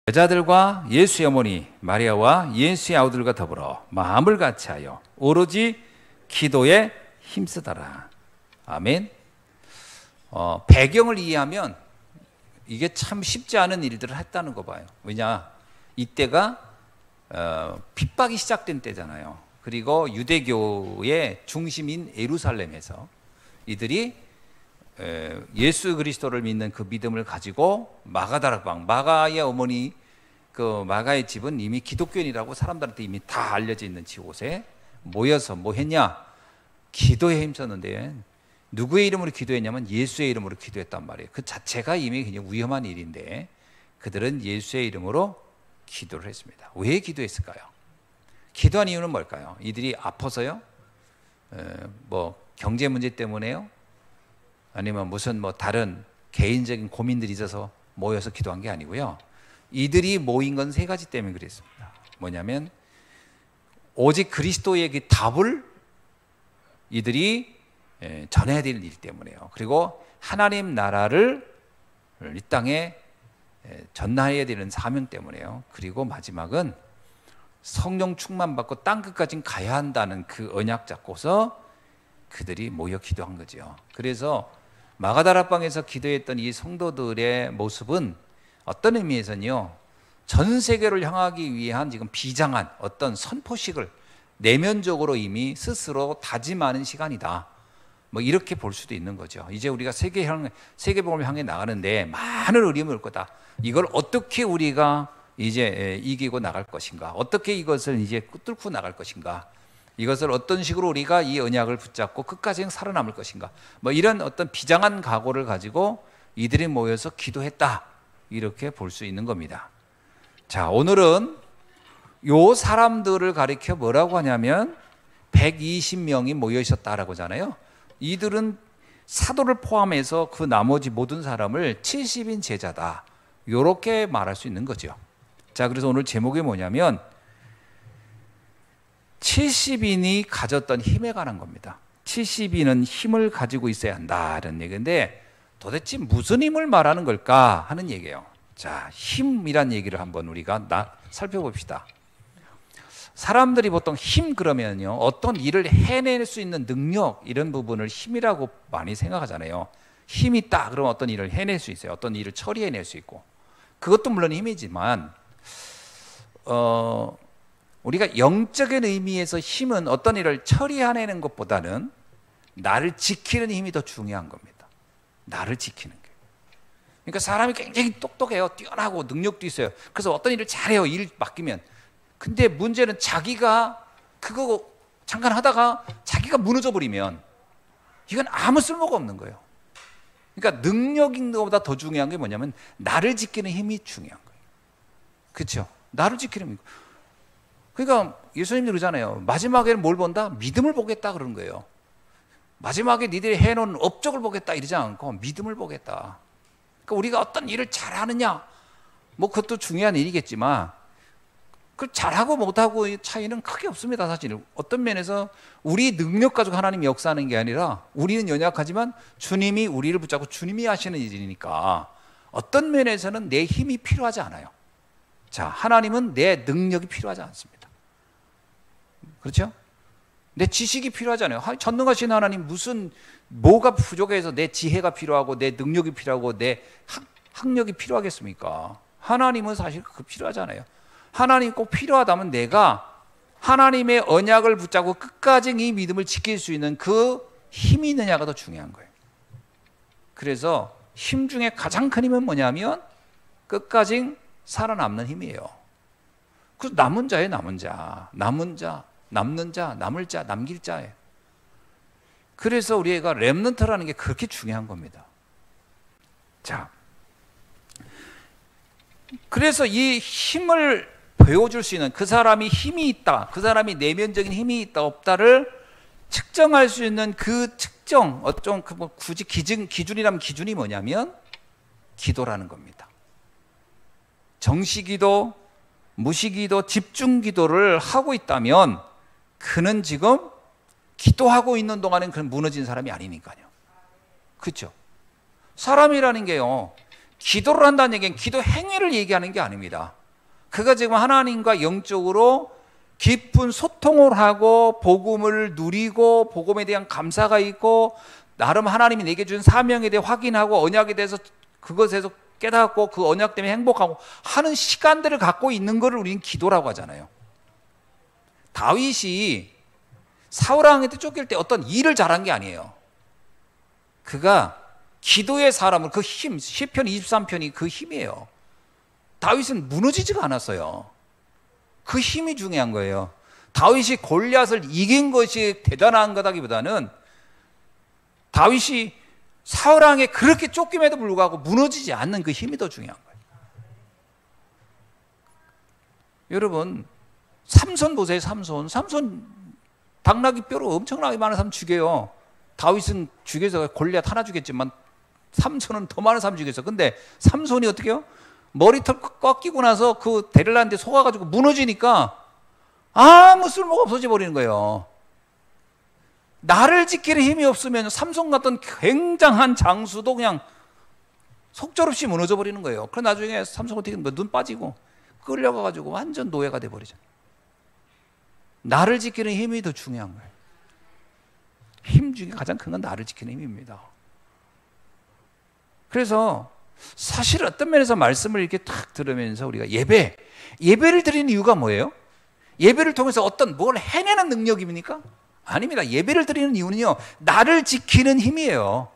여자들과 예수의 어머니 마리아와 예수의 아우들과 더불어 마음을 같이하여 오로지 기도에 힘쓰더라. 아멘. 배경을 이해하면 이게 참 쉽지 않은 일들을 했다는 거 봐요. 왜냐, 이때가 핍박이 시작된 때잖아요. 그리고 유대교의 중심인 예루살렘에서 이들이 예수 그리스도를 믿는 그 믿음을 가지고 마가다락방, 마가의 어머니, 그 마가의 집은 이미 기독교인이라고 사람들한테 이미 다 알려져 있는 곳에 모여서 뭐 했냐? 기도에 힘썼는데, 누구의 이름으로 기도했냐면 예수의 이름으로 기도했단 말이에요. 그 자체가 이미 그냥 위험한 일인데 그들은 예수의 이름으로 기도를 했습니다. 왜 기도했을까요? 기도한 이유는 뭘까요? 이들이 아파서요? 뭐 경제 문제 때문에요? 아니면 무슨 뭐 다른 개인적인 고민들이 있어서 모여서 기도한 게 아니고요. 이들이 모인 건 세 가지 때문에 그랬습니다. 뭐냐면 오직 그리스도의 그 답을 이들이 전해야 될 일 때문에요. 그리고 하나님 나라를 이 땅에 전하여야 되는 사명 때문에요. 그리고 마지막은 성령 충만 받고 땅 끝까지 가야 한다는 그 언약 잡고서 그들이 모여 기도한 거죠. 그래서 마가다락방에서 기도했던 이 성도들의 모습은 어떤 의미에서는요, 전 세계를 향하기 위한 지금 비장한 어떤 선포식을 내면적으로 이미 스스로 다짐하는 시간이다. 뭐 이렇게 볼 수도 있는 거죠. 이제 우리가 세계복음을 향해 나가는데 많은 어려움이 올 거다. 이걸 어떻게 우리가 이제 이기고 나갈 것인가? 어떻게 이것을 이제 뚫고 나갈 것인가? 이것을 어떤 식으로 우리가 이 언약을 붙잡고 끝까지 살아남을 것인가? 뭐 이런 어떤 비장한 각오를 가지고 이들이 모여서 기도했다. 이렇게 볼 수 있는 겁니다. 자, 오늘은 요 사람들을 가리켜 뭐라고 하냐면 120명이 모여 있었다라고 하잖아요. 이들은 사도를 포함해서 그 나머지 모든 사람을 70인 제자다. 이렇게 말할 수 있는 거죠. 자, 그래서 오늘 제목이 뭐냐면 70인이 가졌던 힘에 관한 겁니다. 70인은 힘을 가지고 있어야 한다는 얘기인데 도대체 무슨 힘을 말하는 걸까 하는 얘기예요. 자, 힘이란 얘기를 한번 우리가 살펴봅시다. 사람들이 보통 힘 그러면요, 어떤 일을 해낼 수 있는 능력, 이런 부분을 힘이라고 많이 생각하잖아요. 힘이 있다 그러면 어떤 일을 해낼 수 있어요. 어떤 일을 처리해낼 수 있고, 그것도 물론 힘이지만 우리가 영적인 의미에서 힘은 어떤 일을 처리해내는 것보다는 나를 지키는 힘이 더 중요한 겁니다. 나를 지키는 게. 그러니까 사람이 굉장히 똑똑해요. 뛰어나고 능력도 있어요. 그래서 어떤 일을 잘해요. 일 맡기면. 근데 문제는 자기가 그거 잠깐 하다가 자기가 무너져 버리면 이건 아무 쓸모가 없는 거예요. 그러니까 능력인 것보다 더 중요한 게 뭐냐면 나를 지키는 힘이 중요한 거예요. 그렇죠? 나를 지키는 힘. 그러니까 예수님이 그러잖아요. 마지막에는 뭘 본다? 믿음을 보겠다 그러는 거예요. 마지막에 니들이 해놓은 업적을 보겠다 이러지 않고 믿음을 보겠다. 그러니까 우리가 어떤 일을 잘하느냐, 뭐 그것도 중요한 일이겠지만 그 잘하고 못하고의 차이는 크게 없습니다. 사실 어떤 면에서 우리 능력 가지고 하나님이 역사하는 게 아니라 우리는 연약하지만 주님이 우리를 붙잡고 주님이 하시는 일이니까 어떤 면에서는 내 힘이 필요하지 않아요. 자, 하나님은 내 능력이 필요하지 않습니다. 그렇죠? 내 지식이 필요하잖아요. 전능하신 하나님 뭐가 부족해서 내 지혜가 필요하고 내 능력이 필요하고 내 학력이 필요하겠습니까? 하나님은 사실 그거 필요하잖아요. 하나님 꼭 필요하다면 내가 하나님의 언약을 붙잡고 끝까지 이 믿음을 지킬 수 있는 그 힘이 있느냐가 더 중요한 거예요. 그래서 힘 중에 가장 큰 힘은 뭐냐면 끝까지 살아남는 힘이에요. 그 남은 자예요. 남은 자, 남는 자, 남을 자, 남길 자예요. 그래서 우리가 렘넌트라는 게 그렇게 중요한 겁니다. 자, 그래서 이 힘을 보여줄 수 있는, 그 사람이 힘이 있다, 그 사람이 내면적인 힘이 있다 없다를 측정할 수 있는 그 측정, 어떤 굳이 기준이라면 기준이 뭐냐면 기도라는 겁니다. 정시기도, 무시기도, 집중기도를 하고 있다면 그는 지금 기도하고 있는 동안엔 그는 무너진 사람이 아니니까요. 그렇죠? 사람이라는 게요, 기도를 한다는 얘기는 기도 행위를 얘기하는 게 아닙니다. 그가 지금 하나님과 영적으로 깊은 소통을 하고 복음을 누리고 복음에 대한 감사가 있고 나름 하나님이 내게 준 사명에 대해 확인하고 언약에 대해서 그것에서 깨닫고 그 언약 때문에 행복하고 하는 시간들을 갖고 있는 것을 우리는 기도라고 하잖아요. 다윗이 사울 왕한테 쫓길 때 어떤 일을 잘한 게 아니에요. 그가 기도의 사람을 그 힘, 시편 23편이 그 힘이에요. 다윗은 무너지지가 않았어요. 그 힘이 중요한 거예요. 다윗이 골리앗을 이긴 것이 대단한 거다기보다는 다윗이 사울 왕에 그렇게 쫓김에도 불구하고 무너지지 않는 그 힘이 더 중요한 거예요. 여러분, 삼손 보세요. 삼손 당나귀 뼈로 엄청나게 많은 사람 죽여요. 다윗은 죽여서 골리앗 하나 죽였지만 삼손은 더 많은 사람 죽였어. 근데 삼손이 어떻게 해요? 머리털 꺾이고 나서 그 데릴라한테 속아가지고 무너지니까 아무 쓸모가 없어져 버리는 거예요. 나를 지키는 힘이 없으면 삼손 같은 굉장한 장수도 그냥 속절없이 무너져 버리는 거예요. 그럼 나중에 삼손 어떻게 눈 빠지고 끌려가가지고 완전 노예가 돼버리잖아요. 나를 지키는 힘이 더 중요한 거예요. 힘 중에 가장 큰 건 나를 지키는 힘입니다. 그래서 사실 어떤 면에서 말씀을 이렇게 탁 들으면서 우리가 예배를 드리는 이유가 뭐예요? 예배를 통해서 어떤 뭘 해내는 능력입니까? 아닙니다. 예배를 드리는 이유는요, 나를 지키는 힘이에요.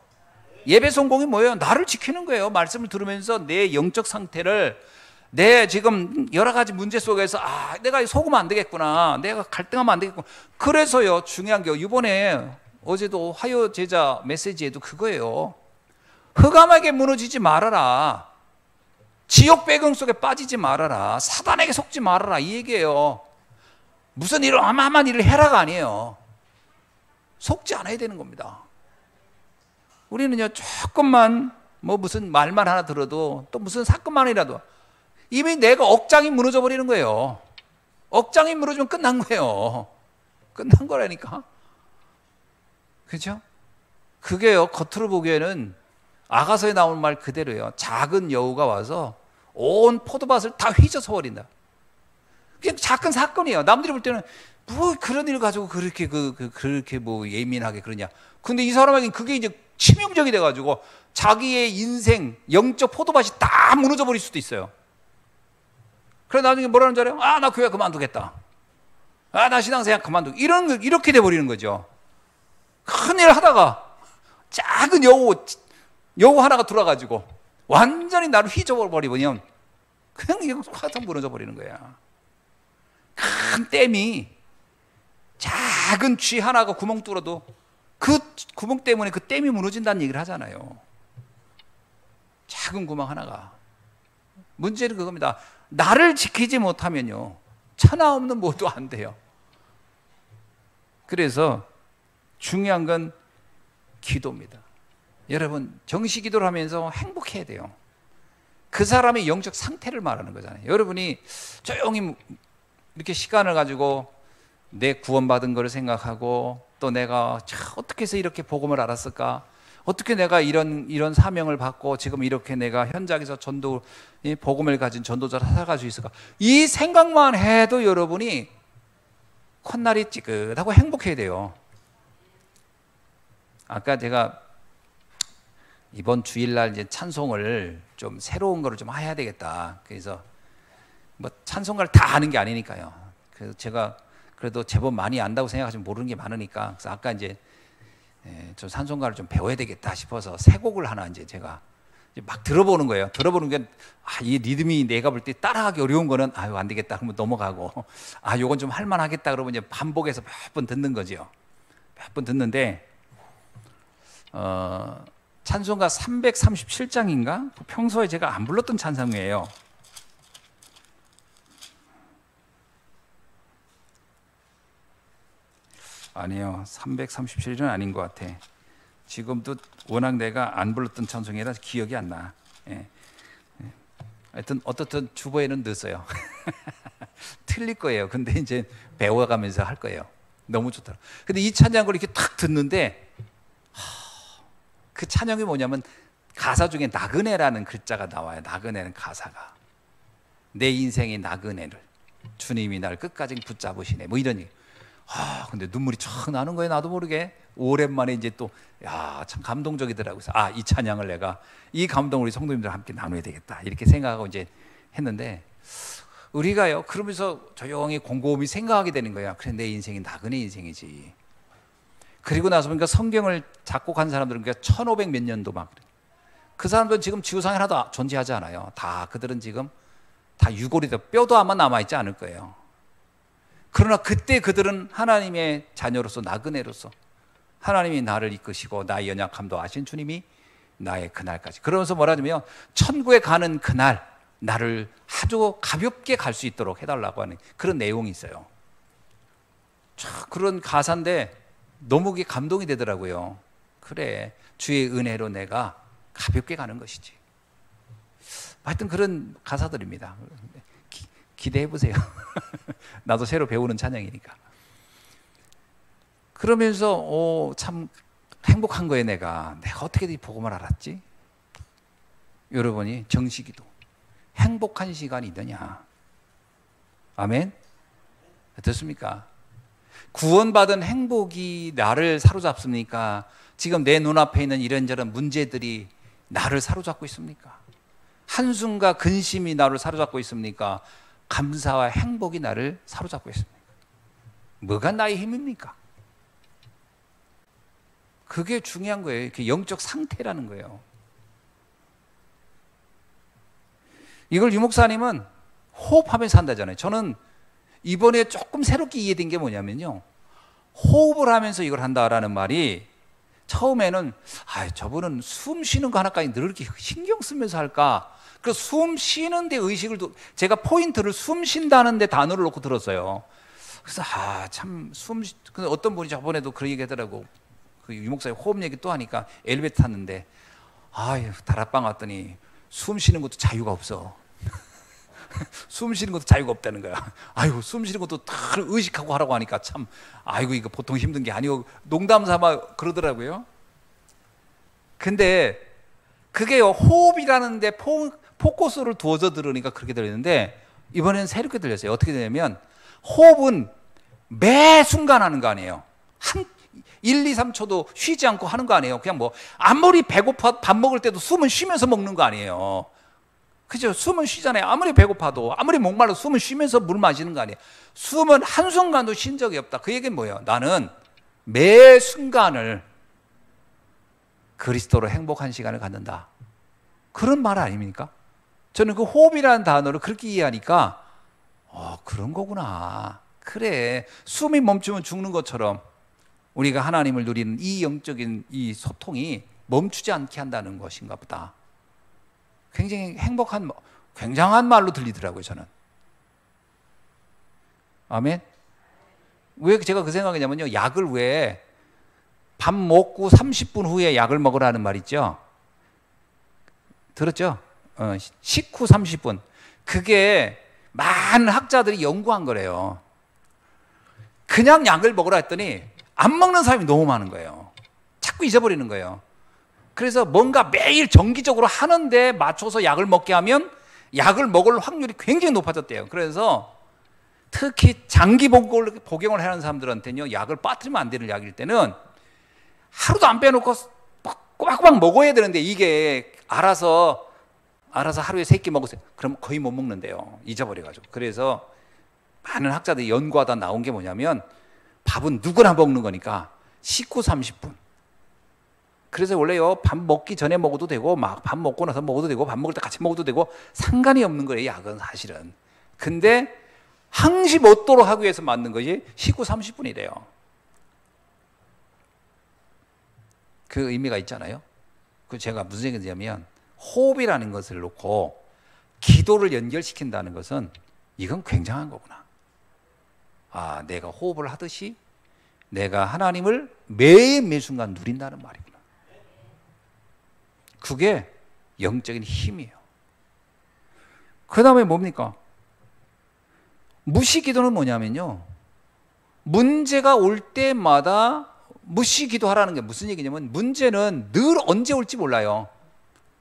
예배 성공이 뭐예요? 나를 지키는 거예요. 말씀을 들으면서 내 영적 상태를, 내 지금 여러 가지 문제 속에서 내가 속으면 안 되겠구나, 내가 갈등하면 안 되겠구나. 그래서요, 중요한 게 이번에 어제도 화요 제자 메시지에도 그거예요. 흑암에게 무너지지 말아라, 지옥 배경 속에 빠지지 말아라, 사단에게 속지 말아라, 이 얘기예요. 무슨 일을 어마어마한 일을 해라가 아니에요. 속지 않아야 되는 겁니다. 우리는요, 조금만 무슨 말만 하나 들어도, 또 무슨 사건만이라도 이미 내가 억장이 무너져 버리는 거예요. 억장이 무너지면 끝난 거예요. 끝난 거라니까. 그죠? 그게요, 겉으로 보기에는 아가서에 나오는 말 그대로예요. 작은 여우가 와서 온 포도밭을 다 휘저어 버린다. 그냥 작은 사건이에요. 남들이 볼 때는 뭐 그런 일 가지고 그렇게 그렇게 예민하게 그러냐. 근데 이 사람에게는 그게 이제 치명적이 돼가지고 자기의 인생 영적 포도밭이 다 무너져 버릴 수도 있어요. 그래 나중에 뭐라는 줄 알아요? 나 교회 그만두겠다. 나 신앙생활 그만두고 이렇게 돼 버리는 거죠. 큰일 하다가 작은 여우 하나가 들어와가지고 완전히 나를 휘저어버리면 그냥 화상 무너져 버리는 거야. 큰 댐이 작은 쥐 하나가 구멍 뚫어도 그 구멍 때문에 그 댐이 무너진다는 얘기를 하잖아요. 작은 구멍 하나가. 문제는 그겁니다. 나를 지키지 못하면요, 천하 없는 뭐도 안 돼요. 그래서 중요한 건 기도입니다. 여러분, 정시 기도를 하면서 행복해야 돼요. 그 사람의 영적 상태를 말하는 거잖아요. 여러분이 조용히 이렇게 시간을 가지고 내 구원받은 거를 생각하고, 또 내가 어떻게 해서 이렇게 복음을 알았을까? 어떻게 내가 이런 사명을 받고 지금 이렇게 내가 현장에서 복음을 가진 전도자를 살아갈 수 있을까? 이 생각만 해도 여러분이 콧날이 찌긋하고 행복해야 돼요. 아까 제가 이번 주일날 이제 찬송을 좀 새로운 거를 좀 해야 되겠다. 그래서 찬송가를 다 하는 게 아니니까요. 그래서 제가 그래도 제법 많이 안다고 생각하시면 모르는 게 많으니까, 그래서 아까 이제 저 찬송가를 좀 배워야 되겠다 싶어서 새 곡을 하나 이제 제가 막 들어보는 거예요. 들어보는 게 이 리듬이 내가 볼 때 따라하기 어려운 거는 안 되겠다 그러면 넘어가고, 요건 좀 할만하겠다 그러면 이제 반복해서 몇 번 듣는 거죠. 몇 번 듣는데 찬송가 337장인가? 평소에 제가 안 불렀던 찬송이에요. 아니요, 337은 아닌 것 같아. 지금도 워낙 내가 안 불렀던 찬송이라 기억이 안 나. 하여튼 어떻든 주보에는 넣었어요. 틀릴 거예요. 근데 이제 배워가면서 할 거예요. 너무 좋더라. 근데 이 찬양을 이렇게 탁 듣는데 그 찬양이 뭐냐면 가사 중에 나그네라는 글자가 나와요. 나그네는 가사가. 내 인생의 나그네를 주님이 날 끝까지 붙잡으시네. 뭐 이런 얘기. 근데 눈물이 촥 나는 거예요. 나도 모르게. 오랜만에 이제 또, 참 감동적이더라고요. 그래서 이 찬양을 내가 이 감동을 우리 성도님들과 함께 나눠야 되겠다. 이렇게 생각하고 이제 했는데, 우리가요, 그러면서 조용히 곰곰이 생각하게 되는 거야. 그래, 내 인생이 나그네 인생이지. 그리고 나서 보니까 성경을 작곡한 사람들은 그러니까 1500 몇 년도 막. 그 사람들은 지금 지구상에 하나도 존재하지 않아요. 다 그들은 지금 다 유골이다. 뼈도 아마 남아있지 않을 거예요. 그러나 그때 그들은 하나님의 자녀로서, 나그네로서 하나님이 나를 이끄시고 나의 연약함도 아신 주님이 나의 그날까지. 그러면서 뭐라 하냐면 천국에 가는 그날 나를 아주 가볍게 갈 수 있도록 해달라고 하는 그런 내용이 있어요. 그런 가사인데 너무 그게 감동이 되더라고요. 그래, 주의 은혜로 내가 가볍게 가는 것이지. 하여튼 그런 가사들입니다. 기대해 보세요. 나도 새로 배우는 찬양이니까. 그러면서 참 행복한 거예요. 내가 어떻게 이 복음을 알았지? 여러분이 정식이도 행복한 시간이 있느냐? 아멘? 어떻습니까? 구원받은 행복이 나를 사로잡습니까? 지금 내 눈앞에 있는 이런저런 문제들이 나를 사로잡고 있습니까? 한숨과 근심이 나를 사로잡고 있습니까? 감사와 행복이 나를 사로잡고 있습니까? 뭐가 나의 힘입니까? 그게 중요한 거예요. 그 영적 상태라는 거예요. 이걸 유 목사님은 호흡하면서 한다잖아요. 저는 이번에 조금 새롭게 이해된 게 뭐냐면요, 호흡을 하면서 이걸 한다라는 말이 처음에는 저분은 숨 쉬는 거 하나까지 늘 이렇게 신경 쓰면서 할까? 그래서 숨 쉬는 데 의식을 제가 포인트를 숨 쉰다는 데 단어를 놓고 들었어요. 그래서 참 근데 어떤 분이 저번에도 그런 얘기 하더라고. 그 유 목사님 호흡 얘기 또 하니까 엘리베이터 탔는데 다락방 왔더니 숨 쉬는 것도 자유가 없어. 숨 쉬는 것도 자유가 없다는 거야. 숨 쉬는 것도 다 의식하고 하라고 하니까 참 이거 보통 힘든 게 아니고 농담 삼아 그러더라고요. 근데 그게요, 호흡이라는 데 포커스를 두어서 들으니까 그렇게 들리는데 이번에는 새롭게 들렸어요. 어떻게 되냐면 호흡은 매 순간 하는 거 아니에요. 1, 2, 3초도 쉬지 않고 하는 거 아니에요. 그냥 아무리 배고파 밥 먹을 때도 숨은 쉬면서 먹는 거 아니에요. 그죠? 숨은 쉬잖아요. 아무리 배고파도, 아무리 목말라도 숨은 쉬면서 물 마시는 거 아니에요. 숨은 한순간도 쉰 적이 없다. 그 얘기는 뭐예요? 나는 매 순간을 그리스도로 행복한 시간을 갖는다. 그런 말 아닙니까? 저는 그 호흡이라는 단어를 그렇게 이해하니까 그런 거구나. 그래, 숨이 멈추면 죽는 것처럼 우리가 하나님을 누리는 이 영적인 이 소통이 멈추지 않게 한다는 것인가 보다. 굉장히 굉장한 말로 들리더라고요, 저는. 아멘? 왜 제가 그 생각이냐면요, 약을 왜 밥 먹고 30분 후에 약을 먹으라는 말 있죠? 들었죠? 식후 30분. 그게 많은 학자들이 연구한 거래요. 그냥 약을 먹으라 했더니 안 먹는 사람이 너무 많은 거예요. 자꾸 잊어버리는 거예요. 그래서 뭔가 매일 정기적으로 하는데 맞춰서 약을 먹게 하면 약을 먹을 확률이 굉장히 높아졌대요. 그래서 특히 장기 복용을 하는 사람들한테는요, 약을 빠뜨리면 안 되는 약일 때는 하루도 안 빼놓고 꼬박꼬박 먹어야 되는데 이게 알아서 하루에 3끼 먹으세요. 그럼 거의 못 먹는데요. 잊어버려가지고. 그래서 많은 학자들이 연구하다 나온 게 뭐냐면 밥은 누구나 먹는 거니까 식후 30분. 그래서 원래요, 밥 먹기 전에 먹어도 되고 밥 먹고 나서 먹어도 되고 밥 먹을 때 같이 먹어도 되고 상관이 없는 거예요, 약은 사실은. 근데 항시 먹도록 하기 위해서 만든 것이 식후 30분이래요. 그 의미가 있잖아요. 그 제가 무슨 얘기냐면 호흡이라는 것을 놓고 기도를 연결시킨다는 것은 이건 굉장한 거구나. 내가 호흡을 하듯이 내가 하나님을 매 순간 누린다는 말이구나. 그게 영적인 힘이에요. 그 다음에 뭡니까? 무시기도는 뭐냐면요, 문제가 올 때마다 무시기도하라는 게 무슨 얘기냐면 문제는 늘 언제 올지 몰라요.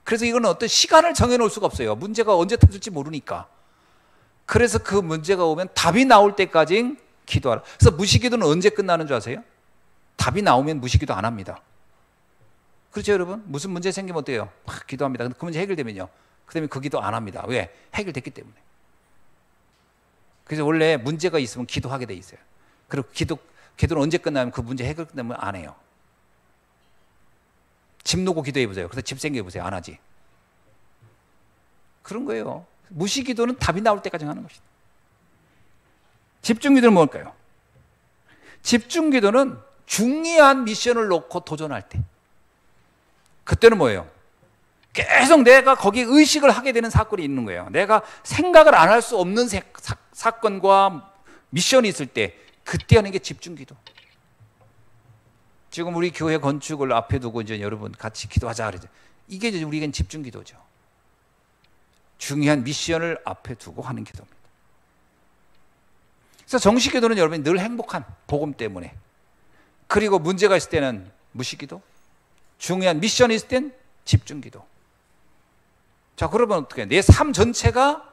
그래서 이거는 어떤 시간을 정해놓을 수가 없어요. 문제가 언제 터질지 모르니까. 그래서 그 문제가 오면 답이 나올 때까지 기도하라. 그래서 무시기도는 언제 끝나는 줄 아세요? 답이 나오면 무시기도 안 합니다. 그렇죠, 여러분? 무슨 문제 생기면 어때요? 막 기도합니다. 근데 그 문제 해결되면요, 그다음에 그 기도 안 합니다. 왜? 해결됐기 때문에. 그래서 원래 문제가 있으면 기도하게 돼 있어요. 그리고 기도는 언제 끝나면 그 문제 해결 끝나면 안 해요. 집 놓고 기도해 보세요. 그래서 집 생겨 보세요. 안 하지. 그런 거예요. 무시기도는 답이 나올 때까지 하는 것이다. 집중기도는 뭘까요? 집중기도는 중요한 미션을 놓고 도전할 때, 그때는 뭐예요? 계속 내가 거기 의식을 하게 되는 사건이 있는 거예요. 내가 생각을 안 할 수 없는 사건과 미션이 있을 때, 그때 하는 게 집중기도. 지금 우리 교회 건축을 앞에 두고 이제 여러분 같이 기도하자 그러죠. 이게 이제 우리에겐 집중기도죠. 중요한 미션을 앞에 두고 하는 기도입니다. 그래서 정식기도는 여러분이 늘 행복한 복음 때문에, 그리고 문제가 있을 때는 무시기도, 중요한 미션이 있을 땐 집중기도. 자, 그러면 어떻게, 내 삶 전체가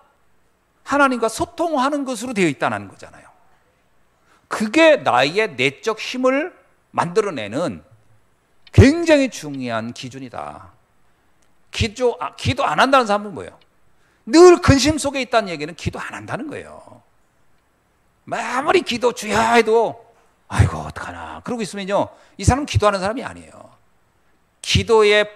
하나님과 소통하는 것으로 되어 있다는 거잖아요. 그게 나의 내적 힘을 만들어내는 굉장히 중요한 기준이다. 기도 안 한다는 사람은 뭐예요? 늘 근심 속에 있다는 얘기는 기도 안 한다는 거예요. 아무리 기도 주야 해도 아이고 어떡하나 그러고 있으면요, 이 사람은 기도하는 사람이 아니에요. 기도의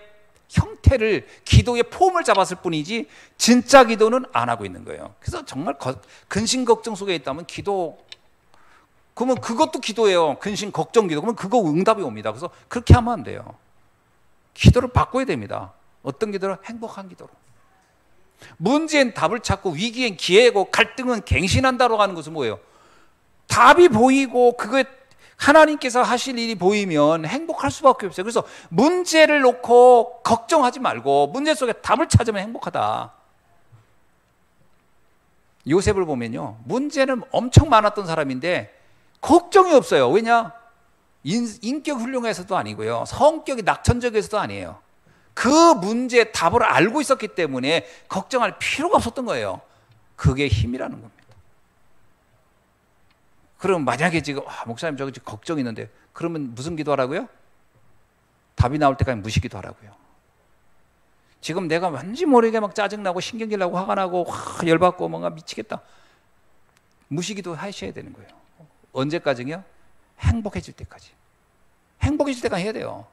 형태를, 기도의 폼을 잡았을 뿐이지 진짜 기도는 안 하고 있는 거예요. 그래서 정말 근심 걱정 속에 있다면 그러면 그것도 기도예요. 근심 걱정 기도. 그러면 그거 응답이 옵니다. 그래서 그렇게 하면 안 돼요. 기도를 바꿔야 됩니다. 어떤 기도를? 행복한 기도로. 문제엔 답을 찾고 위기엔 기회고 갈등은 갱신한다고 하는 것은 뭐예요? 답이 보이고 그거에 하나님께서 하실 일이 보이면 행복할 수밖에 없어요. 그래서 문제를 놓고 걱정하지 말고 문제 속에 답을 찾으면 행복하다. 요셉을 보면요, 문제는 엄청 많았던 사람인데 걱정이 없어요. 왜냐? 인격 훌륭해서도 아니고요, 성격이 낙천적에서도 아니에요. 그 문제의 답을 알고 있었기 때문에 걱정할 필요가 없었던 거예요. 그게 힘이라는 겁니다. 그럼 만약에 지금 목사님 저기 걱정이 있는데, 그러면 무슨 기도하라고요? 답이 나올 때까지 무시기도 하라고요. 지금 내가 왠지 모르게 막 짜증나고 신경질 나고 화가 나고 열받고 뭔가 미치겠다, 무시기도 하셔야 되는 거예요. 언제까지요? 행복해질 때까지. 행복해질 때까지 해야 돼요.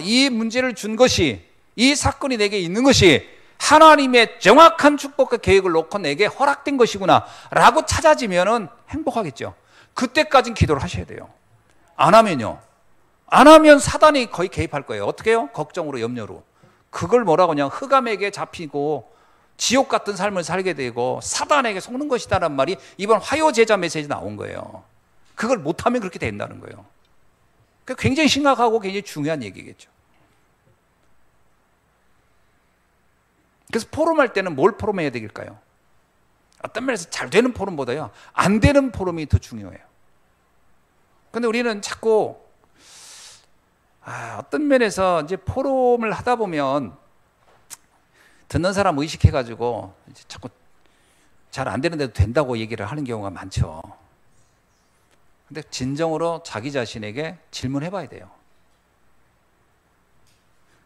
이 문제를 준 것이, 이 사건이 내게 있는 것이 하나님의 정확한 축복과 계획을 놓고 내게 허락된 것이구나 라고 찾아지면은 행복하겠죠. 그때까지는 기도를 하셔야 돼요. 안 하면요, 안 하면 사단이 거의 개입할 거예요. 어떻게 해요? 걱정으로, 염려로. 그걸 뭐라고 그냥 흑암에게 잡히고 지옥 같은 삶을 살게 되고 사단에게 속는 것이다라는 말이 이번 화요제자 메시지 나온 거예요. 그걸 못하면 그렇게 된다는 거예요. 굉장히 심각하고 굉장히 중요한 얘기겠죠. 그래서 포럼할 때는 뭘 포럼해야 되길까요? 어떤 면에서 잘 되는 포럼보다요, 안 되는 포럼이 더 중요해요. 근데 우리는 자꾸 어떤 면에서 이제 포럼을 하다 보면 듣는 사람 의식해가지고 이제 자꾸 잘 안 되는데도 된다고 얘기를 하는 경우가 많죠. 근데 진정으로 자기 자신에게 질문해 봐야 돼요.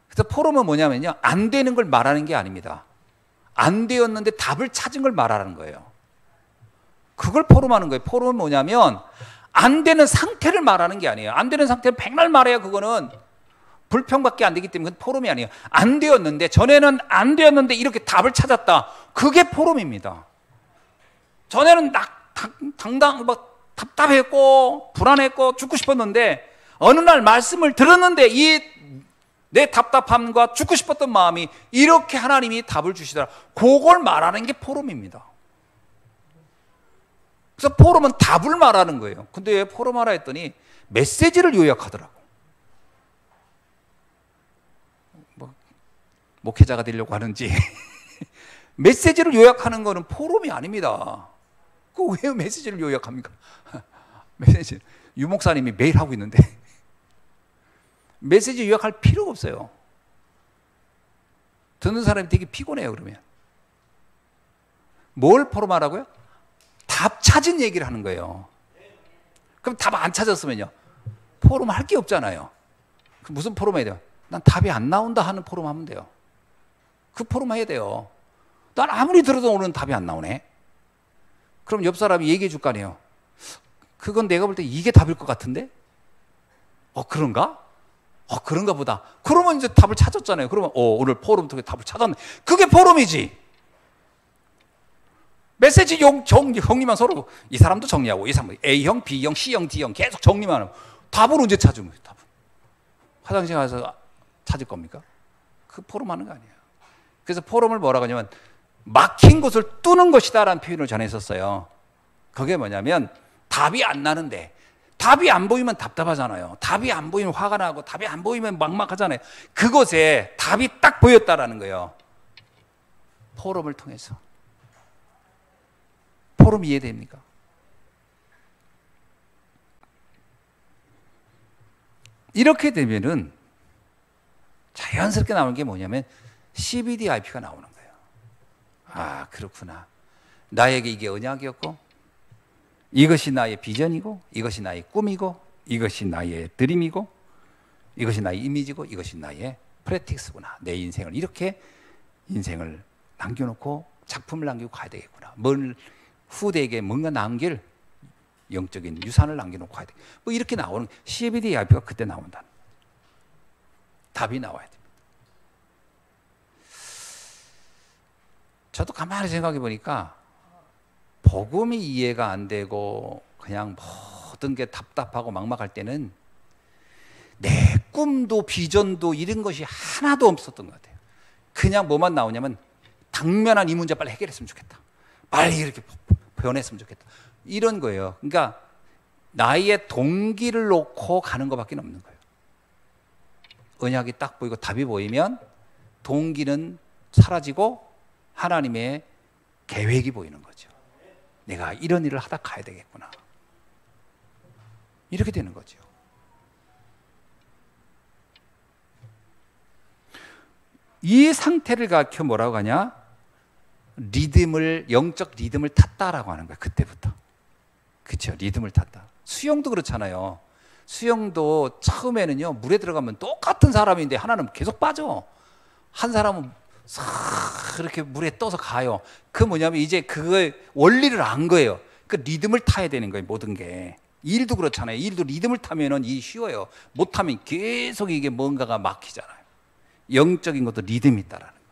그래서 포럼은 뭐냐면요, 안 되는 걸 말하는 게 아닙니다. 안 되었는데 답을 찾은 걸 말하는 거예요. 그걸 포럼하는 거예요. 포럼은 뭐냐면 안 되는 상태를 말하는 게 아니에요. 안 되는 상태를 백날 말해야 그거는 불평밖에 안 되기 때문에 그건 포럼이 아니에요. 안 되었는데, 전에는 안 되었는데 이렇게 답을 찾았다. 그게 포럼입니다. 전에는 답답했고 불안했고 죽고 싶었는데 어느 날 말씀을 들었는데 이 내 답답함과 죽고 싶었던 마음이 이렇게 하나님이 답을 주시더라. 그걸 말하는 게 포럼입니다. 그래서 포럼은 답을 말하는 거예요. 근데 왜 포럼하라 했더니 메시지를 요약하더라고. 목회자가 되려고 하는지 메시지를 요약하는 거는 포럼이 아닙니다. 그 왜 메시지를 요약합니까? 메시지 유 목사님이 매일 하고 있는데 메시지 요약할 필요가 없어요. 듣는 사람이 되게 피곤해요. 그러면 뭘 포럼하라고요? 답 찾은 얘기를 하는 거예요. 그럼 답 안 찾았으면요? 포럼 할 게 없잖아요. 무슨 포럼 해야 돼요? 난 답이 안 나온다 하는 포럼 하면 돼요. 그 포럼 해야 돼요. 난 아무리 들어도 오늘 답이 안 나오네. 그럼 옆 사람이 얘기해 줄 거 아니에요. 그건 내가 볼 때 이게 답일 것 같은데? 그런가? 그런가 보다. 그러면 이제 답을 찾았잖아요. 그러면 오늘 포럼 통해 답을 찾았네. 그게 포럼이지. 메시지 정리만 서로 이 사람도 정리하고 이 사람도 A형, B형, C형, D형 계속 정리만 하고 답을 언제 찾으면 답은 화장실 가서 찾을 겁니까? 그 포럼 하는 거 아니에요. 그래서 포럼을 뭐라고 하냐면 막힌 곳을 뚫는 것이다라는 표현을 전했었어요. 그게 뭐냐면 답이 안 나는데 답이 안 보이면 답답하잖아요. 답이 안 보이면 화가 나고 답이 안 보이면 막막하잖아요. 그곳에 답이 딱 보였다라는 거예요. 포럼을 통해서. 포럼 이해됩니까? 이렇게 되면은 자연스럽게 나오는 게 뭐냐면 CBDIP가 나오는 거예요. 아, 그렇구나. 나에게 이게 언약이었고 이것이 나의 비전이고 이것이 나의 꿈이고 이것이 나의 드림이고 이것이 나의 이미지고 이것이 나의 프랙티스구나. 내 인생을 이렇게 인생을 남겨놓고 작품을 남기고 가야 되겠구나. 뭘 후대에게 뭔가 남길 영적인 유산을 남겨놓고 가야 돼. 뭐 이렇게 나오는 CBDIP가 그때 나온다. 답이 나와야 됩니다. 저도 가만히 생각해 보니까 복음이 이해가 안 되고 그냥 모든 게 답답하고 막막할 때는 내 꿈도 비전도 이런 것이 하나도 없었던 것 같아요. 그냥 뭐만 나오냐면 당면한 이 문제 빨리 해결했으면 좋겠다. 빨리 이렇게 변했으면 좋겠다. 이런 거예요. 그러니까 나의 동기를 놓고 가는 것밖에 없는 거예요. 언약이 딱 보이고 답이 보이면 동기는 사라지고 하나님의 계획이 보이는 거죠. 내가 이런 일을 하다 가야 되겠구나. 이렇게 되는 거죠. 이 상태를 가르쳐 뭐라고 하냐? 영적 리듬을 탔다라고 하는 거예요. 그때부터. 그렇죠. 리듬을 탔다. 수영도 그렇잖아요. 수영도 처음에는요, 물에 들어가면 똑같은 사람인데 하나는 계속 빠져. 한 사람은 싹 이렇게 물에 떠서 가요. 그 뭐냐면 이제 그거의 원리를 안 거예요. 그 리듬을 타야 되는 거예요. 모든 게. 일도 그렇잖아요. 일도 리듬을 타면은 이 쉬워요. 못 타면 계속 이게 뭔가가 막히잖아요. 영적인 것도 리듬이 있다라는 거예요.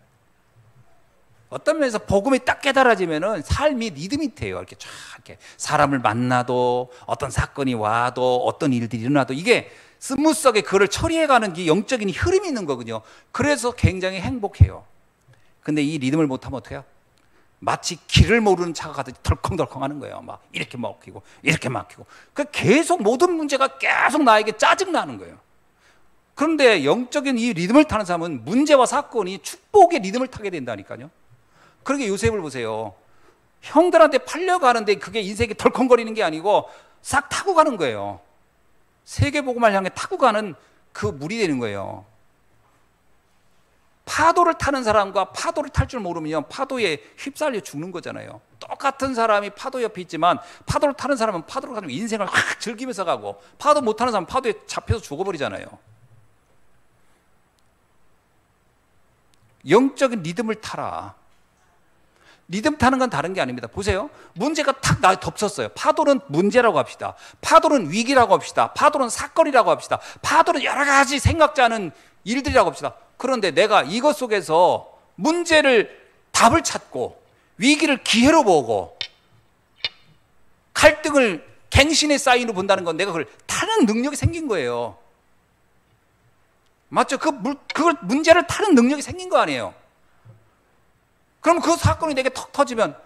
어떤 면에서 복음이 딱 깨달아지면은 삶이 리듬이 돼요. 이렇게 쫙 이렇게 사람을 만나도 어떤 사건이 와도 어떤 일들이 일어나도 이게 스무스하게 그걸 처리해가는 게 영적인 흐름이 있는 거거든요. 그래서 굉장히 행복해요. 근데 이 리듬을 못하면 어떻게 해요? 마치 길을 모르는 차가 가듯이 덜컹덜컹 하는 거예요. 막 이렇게 막히고 이렇게 막히고. 그 계속 모든 문제가 계속 나에게 짜증나는 거예요. 그런데 영적인 이 리듬을 타는 사람은 문제와 사건이 축복의 리듬을 타게 된다니까요. 그러게 요셉을 보세요. 형들한테 팔려가는데 그게 인생이 덜컹거리는 게 아니고 싹 타고 가는 거예요. 세계복음을 향해 타고 가는 그 물이 되는 거예요. 파도를 타는 사람과 파도를 탈 줄 모르면 파도에 휩쓸려 죽는 거잖아요. 똑같은 사람이 파도 옆에 있지만 파도를 타는 사람은 파도를 가지고 인생을 확 즐기면서 가고 파도 못 타는 사람은 파도에 잡혀서 죽어버리잖아요. 영적인 리듬을 타라. 리듬 타는 건 다른 게 아닙니다. 보세요. 문제가 탁 나 덮쳤어요. 파도는 문제라고 합시다. 파도는 위기라고 합시다. 파도는 사건이라고 합시다. 파도는 여러 가지 생각지 않은 일들이라고 합시다. 그런데 내가 이것 속에서 문제를 답을 찾고 위기를 기회로 보고 갈등을 갱신의 사인으로 본다는 건 내가 그걸 타는 능력이 생긴 거예요. 맞죠? 그걸 문제를 타는 능력이 생긴 거 아니에요. 그럼 그 사건이 내게 턱 터지면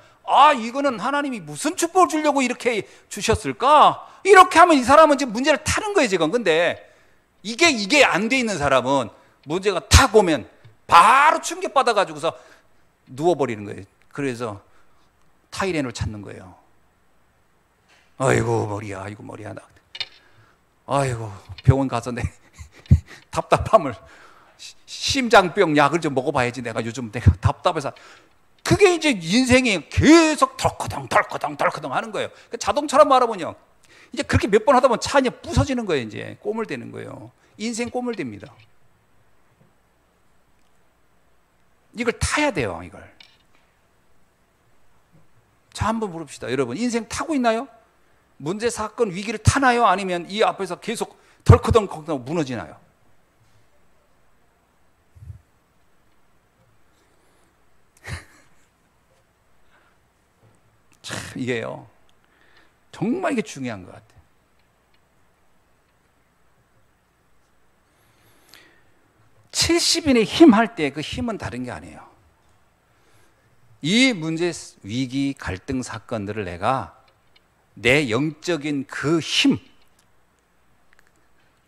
이거는 하나님이 무슨 축복을 주려고 이렇게 주셨을까? 이렇게 하면 이 사람은 지금 문제를 타는 거예요, 지금. 근데 이게 안 돼 있는 사람은 문제가 탁 오면 바로 충격받아가지고서 누워버리는 거예요. 그래서 타이레놀 찾는 거예요. 아이고 머리야, 아이고 머리야. 아이고 병원 가서 내 답답함을 심장병 약을 좀 먹어봐야지. 내가 요즘 내가 답답해서 그게 이제 인생이 계속 덜커덩 하는 거예요. 자동차로 말하면요, 이제 그렇게 몇 번 하다 보면 차 이제 부서지는 거예요. 이제 꼬물대는 거예요. 인생 꼬물됩니다. 이걸 타야 돼요. 이걸. 자, 한번 물읍시다. 여러분, 인생 타고 있나요? 문제, 사건, 위기를 타나요? 아니면 이 앞에서 계속 덜커덩 무너지나요? 참, 이게요, 정말 이게 중요한 것 같아요. (70인의) 힘 할 때 그 힘은 다른 게 아니에요. 이 문제, 위기, 갈등 사건들을 내가 내 영적인 그 힘,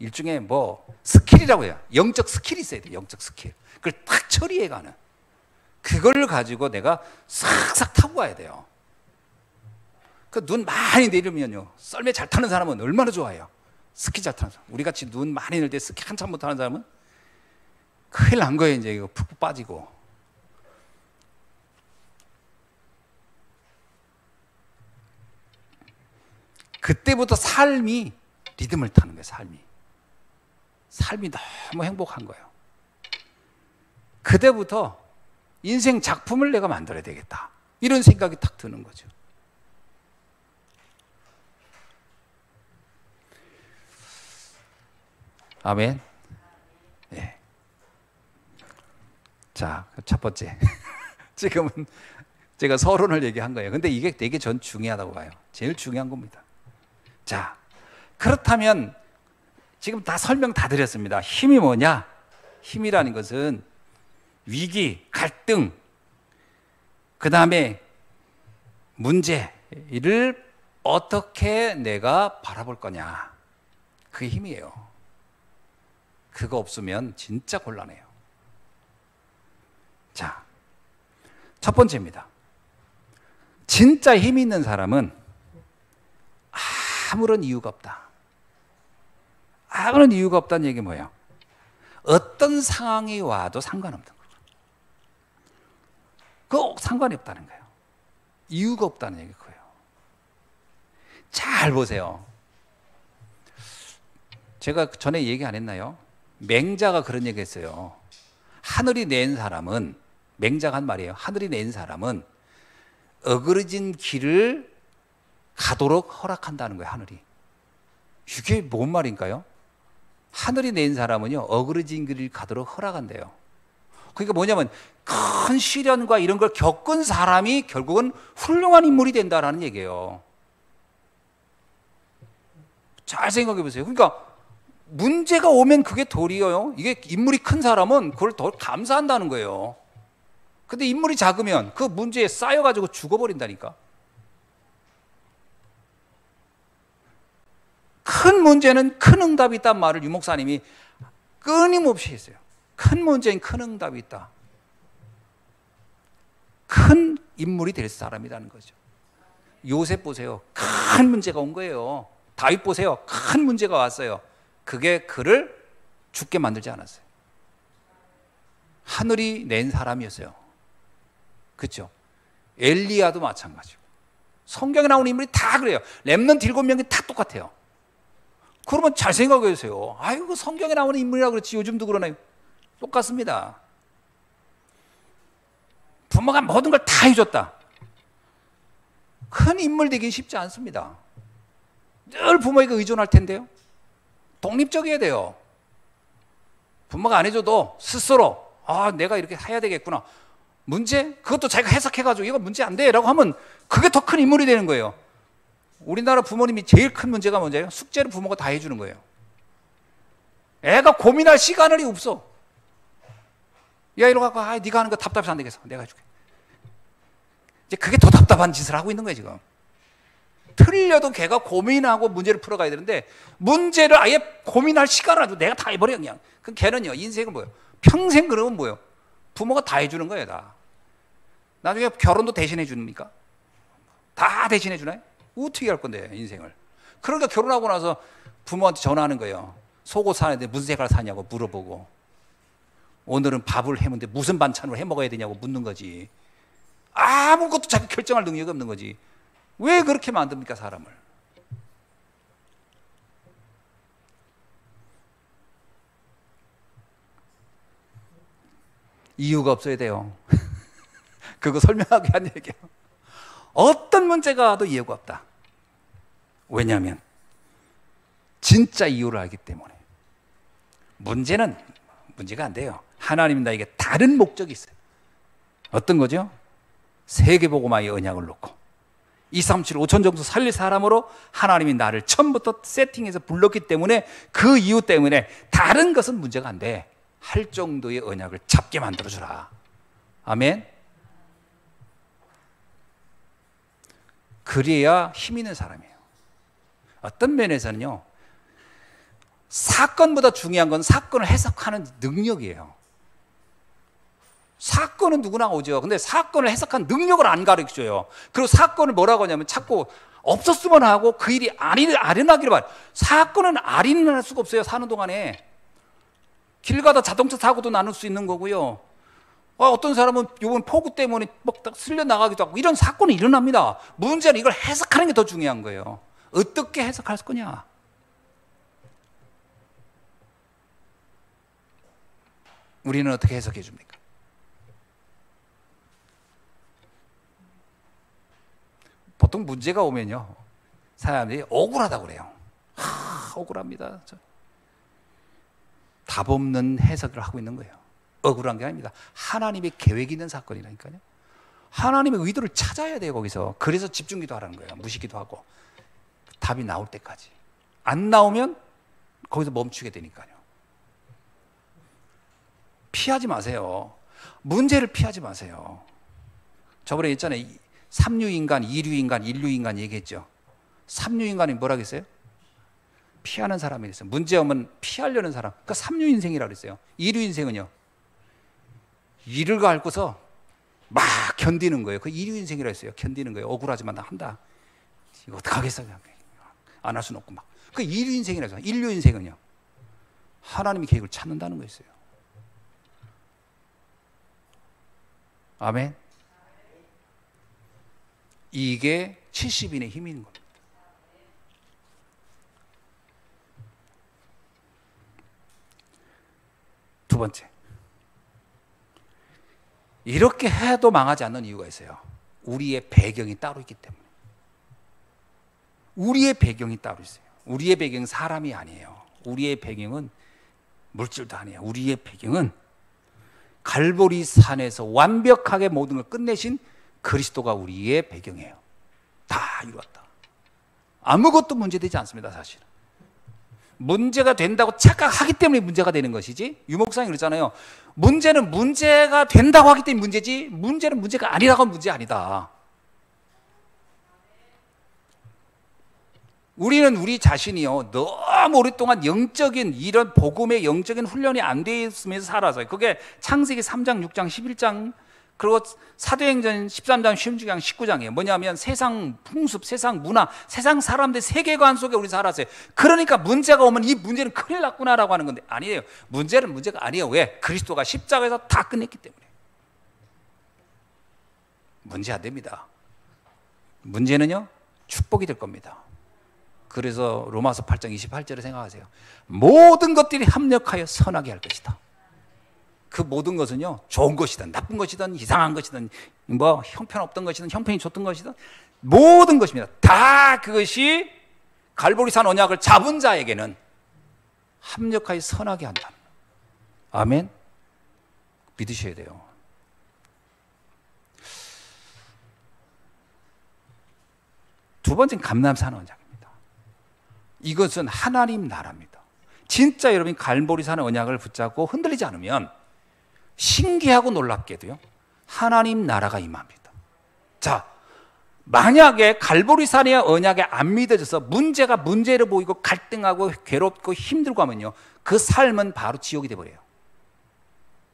일종의 뭐 스킬이라고 해요. 영적 스킬이 있어야 돼요. 영적 스킬. 그걸 딱 처리해가는, 그걸 가지고 내가 싹싹 타고 가야 돼요. 그 눈 많이 내리면요, 썰매 잘 타는 사람은 얼마나 좋아해요. 스키 잘 타는 사람. 우리같이 눈 많이 내릴 때 스키 한참 못 타는 사람은 큰일 난 거예요. 이제 이거 푹푹 빠지고. 그때부터 삶이 리듬을 타는 거예요. 삶이 너무 행복한 거예요. 그때부터 인생 작품을 내가 만들어야 되겠다, 이런 생각이 탁 드는 거죠. 아멘. 네. 자, 첫 번째. 지금은 제가 서론을 얘기한 거예요. 근데 이게 되게 전 중요하다고 봐요. 제일 중요한 겁니다. 자, 그렇다면 지금 다 설명 다 드렸습니다. 힘이 뭐냐? 힘이라는 것은 위기, 갈등, 그 다음에 문제를 어떻게 내가 바라볼 거냐, 그게 힘이에요. 그거 없으면 진짜 곤란해요. 자, 첫 번째입니다. 진짜 힘 있는 사람은 아무런 이유가 없다. 아무런 이유가 없다는 얘기 뭐예요? 어떤 상황이 와도 상관없는 거예요. 그거 상관이 없다는 거예요. 이유가 없다는 얘기 그거예요. 잘 보세요. 제가 전에 얘기 안 했나요? 맹자가 그런 얘기 했어요. 하늘이 낸 사람은, 맹자가 한 말이에요. 하늘이 낸 사람은 어그러진 길을 가도록 허락한다는 거예요. 하늘이. 이게 뭔 말인가요? 하늘이 낸 사람은요, 어그러진 길을 가도록 허락한대요. 그러니까 뭐냐면 큰 시련과 이런 걸 겪은 사람이 결국은 훌륭한 인물이 된다라는 얘기예요. 잘 생각해 보세요. 그러니까 문제가 오면 그게 도리어요, 이게 인물이 큰 사람은 그걸 더 감사한다는 거예요. 근데 인물이 작으면 그 문제에 쌓여가지고 죽어버린다니까. 큰 문제는 큰 응답이 있다는 말을 유 목사님이 끊임없이 했어요. 큰 문제는 큰 응답이 있다. 큰 인물이 될 사람이라는 거죠. 요셉 보세요. 큰 문제가 온 거예요. 다윗 보세요. 큰 문제가 왔어요. 그게 그를 죽게 만들지 않았어요. 하늘이 낸 사람이었어요. 그렇죠? 엘리야도 마찬가지고. 성경에 나오는 인물이 다 그래요. 렘넌트 7명이 다 똑같아요. 그러면 잘 생각해 보세요. 아이고, 성경에 나오는 인물이라 그렇지 요즘도 그러나요? 똑같습니다. 부모가 모든 걸 다 해줬다. 큰 인물 되긴 쉽지 않습니다. 늘 부모에게 의존할 텐데요. 독립적이어야 돼요. 부모가 안 해줘도 스스로 내가 이렇게 해야 되겠구나. 문제? 그것도 자기가 해석해가지고 이거 문제 안 돼 라고 하면 그게 더 큰 인물이 되는 거예요. 우리나라 부모님이 제일 큰 문제가 뭔지요? 숙제를 부모가 다 해주는 거예요. 애가 고민할 시간이 없어. 야, 이리 갖고 네가 하는 거 답답해서 안 되겠어. 내가 해줄게. 이제 그게 더 답답한 짓을 하고 있는 거예요, 지금. 틀려도 걔가 고민하고 문제를 풀어가야 되는데 문제를 아예 고민할 시간을 아주 내가 다 해버려 그냥. 그럼 걔는요, 인생은 뭐예요? 평생 그러면 뭐예요? 부모가 다 해주는 거예요, 다. 나중에 결혼도 대신해 줍니까? 다 대신해 주나요? 어떻게 할 건데, 인생을. 그러니까 결혼하고 나서 부모한테 전화하는 거예요. 속옷 사는데 무슨 색깔 사냐고 물어보고, 오늘은 밥을 해먹는데 무슨 반찬으로 해 먹어야 되냐고 묻는 거지. 아무것도 자기 결정할 능력이 없는 거지. 왜 그렇게 만듭니까, 사람을? 이유가 없어야 돼요. 그거 설명하기 한 얘기예요. 어떤 문제가 와도 이유가 없다. 왜냐하면 진짜 이유를 알기 때문에. 문제가 안 돼요. 하나님은 나에게 다른 목적이 있어요. 어떤 거죠? 세계복음화의 언약을 놓고 237, 5천 정도 살릴 사람으로 하나님이 나를 처음부터 세팅해서 불렀기 때문에 그 이유 때문에 다른 것은 문제가 안 돼. 할 정도의 언약을 잡게 만들어주라. 아멘. 그래야 힘 있는 사람이에요. 어떤 면에서는요, 사건보다 중요한 건 사건을 해석하는 능력이에요. 사건은 누구나 오죠. 근데 사건을 해석한 능력을 안 가르쳐줘요. 그리고 사건을 뭐라고 하냐면 자꾸 없었으면 하고 그 일이 아련하기를 바래. 사건은 아련할 수가 없어요. 사는 동안에. 길 가다 자동차 사고도 나눌 수 있는 거고요. 어떤 사람은 이번 폭우 때문에 막 쓸려 나가기도 하고 이런 사건이 일어납니다. 문제는 이걸 해석하는 게 더 중요한 거예요. 어떻게 해석할 거냐. 우리는 어떻게 해석해 줍니까? 보통 문제가 오면요, 사람들이 억울하다고 그래요. 억울합니다. 답 없는 해석을 하고 있는 거예요. 억울한 게 아닙니다. 하나님의 계획이 있는 사건이라니까요. 하나님의 의도를 찾아야 돼요, 거기서. 그래서 집중기도 하라는 거예요. 무시기도 하고. 답이 나올 때까지. 안 나오면 거기서 멈추게 되니까요. 피하지 마세요. 문제를 피하지 마세요. 저번에 있잖아요. 삼류인간, 이류인간, 인류인간 얘기했죠. 삼류인간이 뭐라고 했어요? 피하는 사람이 있어요. 문제 오면 피하려는 사람. 그러니까 삼류인생이라고 그랬어요. 이류인생은요, 이를 앓고서 막 견디는 거예요. 그 이류인생이라고 했어요. 견디는 거예요. 억울하지만 나 한다. 이거 어떡하겠어. 안 할 수는 없고 막. 그 이류인생이라고 해서. 인류인생은요, 하나님의 계획을 찾는다는 거였어요. 아멘. 이게 70인의 힘이 있는 겁니다. 두 번째, 이렇게 해도 망하지 않는 이유가 있어요. 우리의 배경이 따로 있기 때문에. 우리의 배경이 따로 있어요. 우리의 배경은 사람이 아니에요. 우리의 배경은 물질도 아니에요. 우리의 배경은 갈보리 산에서 완벽하게 모든 걸 끝내신 그리스도가 우리의 배경이에요. 다 이루었다. 아무것도 문제되지 않습니다, 사실은. 문제가 된다고 착각하기 때문에 문제가 되는 것이지, 유목상이 그러잖아요. 문제는 문제가 된다고 하기 때문에 문제지, 문제는 문제가 아니라고 하면 문제 아니다. 우리는 우리 자신이요, 너무 오랫동안 영적인 이런 복음의 영적인 훈련이 안 돼 있으면서 살아서요. 그게 창세기 3장, 6장, 11장, 그리고 사도행전 13장, 16장, 19장이에요. 뭐냐면 세상 풍습, 세상 문화, 세상 사람들 세계관 속에 우리 살았어요. 그러니까 문제가 오면 이 문제는 큰일 났구나라고 하는 건데, 아니에요. 문제는 문제가 아니에요. 왜? 그리스도가 십자가에서 다 끝냈기 때문에. 문제 안 됩니다. 문제는요, 축복이 될 겁니다. 그래서 로마서 8장 28절을 생각하세요. 모든 것들이 합력하여 선하게 할 것이다. 그 모든 것은요, 좋은 것이든 나쁜 것이든 이상한 것이든 뭐 형편없던 것이든 형편이 좋던 것이든 모든 것입니다. 다 그것이 갈보리산 언약을 잡은 자에게는 합력하여 선하게 한다. 아멘. 믿으셔야 돼요. 두 번째는 감람산 언약입니다. 이것은 하나님 나라입니다. 진짜 여러분이 갈보리산 언약을 붙잡고 흔들리지 않으면 신기하고 놀랍게도요, 하나님 나라가 임합니다. 자, 만약에 갈보리산의 언약에 안 믿어져서 문제가 문제로 보이고 갈등하고 괴롭고 힘들고 하면요, 그 삶은 바로 지옥이 돼버려요.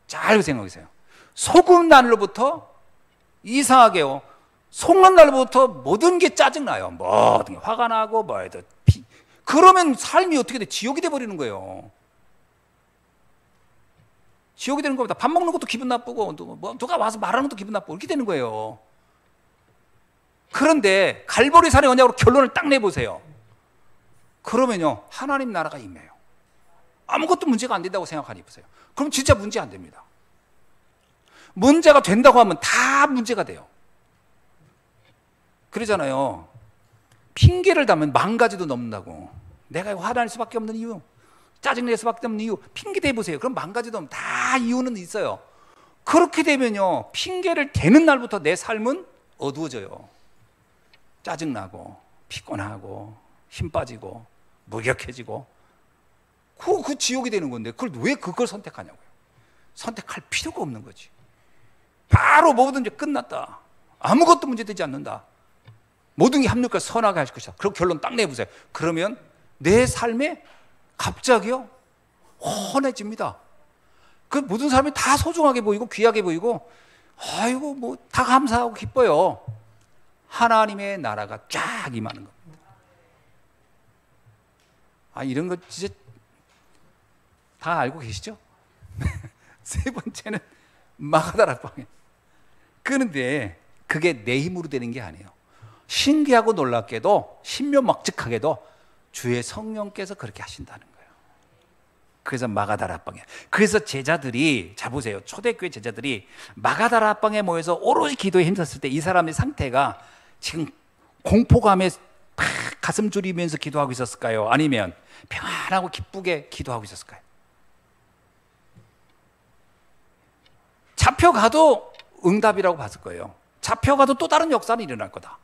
잘 생각하세요. 소금 날로부터 이상하게요, 속는 날부터 모든 게 짜증나요. 모든 게 화가 나고 뭐해도 그러면 삶이 어떻게 돼? 지옥이 돼버리는 거예요. 지옥이 되는 겁니다. 밥 먹는 것도 기분 나쁘고 뭐 누가 와서 말하는 것도 기분 나쁘고 이렇게 되는 거예요. 그런데 갈보리산의 언약으로 결론을 딱 내보세요. 그러면요, 하나님 나라가 임해요. 아무것도 문제가 안 된다고 생각하니 보세요. 그럼 진짜 문제 안 됩니다. 문제가 된다고 하면 다 문제가 돼요. 그러잖아요. 핑계를 대면 10,000가지도 넘는다고. 내가 화날 수밖에 없는 이유, 짜증낼 수밖에 없는 이유, 핑계 대보세요. 그럼 10,000가지도 넘으면 다 이유는 있어요. 그렇게 되면요, 핑계를 대는 날부터 내 삶은 어두워져요. 짜증나고 피곤하고 힘 빠지고 무력해지고 그 지옥이 되는 건데 그걸 왜 그걸 선택하냐고요. 선택할 필요가 없는 거지. 바로 뭐든지 끝났다. 아무것도 문제되지 않는다. 모든 게 합력과 선하게 할 것이다. 그럼 결론 딱 내보세요. 그러면 내 삶에 갑자기요 환해집니다. 그 모든 사람이 다 소중하게 보이고 귀하게 보이고 아이고 뭐 다 감사하고 기뻐요. 하나님의 나라가 쫙 임하는 겁니다. 이런 거 진짜 다 알고 계시죠? 세 번째는 마가다락방에. 그런데 그게 내 힘으로 되는 게 아니에요. 신기하고 놀랍게도 신묘막측하게도 주의 성령께서 그렇게 하신다는 거예요. 그래서 마가다락방에. 그래서 제자들이, 자 보세요, 초대교회 제자들이 마가다락방에 모여서 오로지 기도에 힘썼을 때 이 사람의 상태가 지금 공포감에 팍 가슴 졸이면서 기도하고 있었을까요? 아니면 평안하고 기쁘게 기도하고 있었을까요? 잡혀가도 응답이라고 봤을 거예요. 잡혀가도 또 다른 역사는 일어날 거다.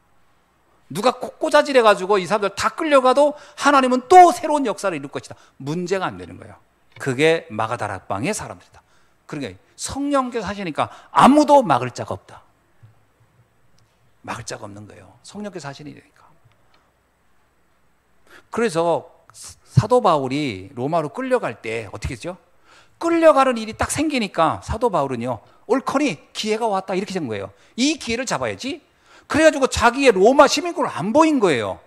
누가 꼬자질해가지고 이 사람들 다 끌려가도 하나님은 또 새로운 역사를 이룰 것이다. 문제가 안 되는 거예요. 그게 마가다락방의 사람들이다. 그러니까 성령께서 하시니까 아무도 막을 자가 없다. 막을 자가 없는 거예요. 성령께서 하시니까. 그래서 사도 바울이 로마로 끌려갈 때 어떻게 했죠? 끌려가는 일이 딱 생기니까 사도 바울은요, 옳거니 기회가 왔다 이렇게 된 거예요. 이 기회를 잡아야지. 그래가지고 자기의 로마 시민권을 안 보인 거예요.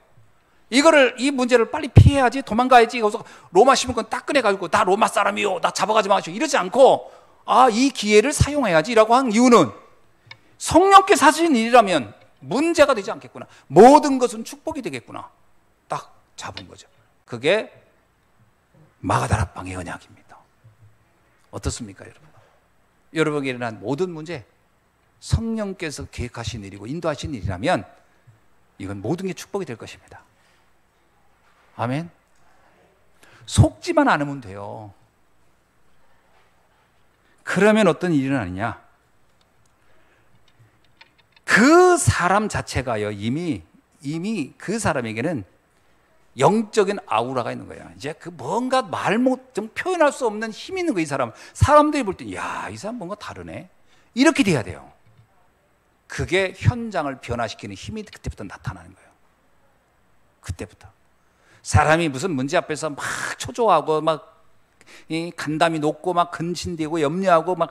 이 문제를 빨리 피해야지, 도망가야지. 그래서 로마 시민권 딱 꺼내가지고 나 로마 사람이요, 나 잡아가지 마시오 이러지 않고 이 기회를 사용해야지라고 한 이유는 성령께서 하신 일이라면 문제가 되지 않겠구나. 모든 것은 축복이 되겠구나. 딱 잡은 거죠. 그게 마가다락방의 언약입니다. 어떻습니까, 여러분? 여러분에게 일어난 모든 문제, 성령께서 계획하신 일이고 인도하신 일이라면 이건 모든 게 축복이 될 것입니다. 아멘. 속지만 않으면 돼요. 그러면 어떤 일이 일어나느냐? 그 사람 자체가요, 이미 그 사람에게는 영적인 아우라가 있는 거예요. 이제 그 뭔가 좀 표현할 수 없는 힘이 있는 거예요, 이 사람. 사람들이 볼 때, 야, 이 사람 뭔가 다르네. 이렇게 돼야 돼요. 그게 현장을 변화시키는 힘이 그때부터 나타나는 거예요. 그때부터. 사람이 무슨 문제 앞에서 막 초조하고 막 간담이 높고 막 근심되고 염려하고 막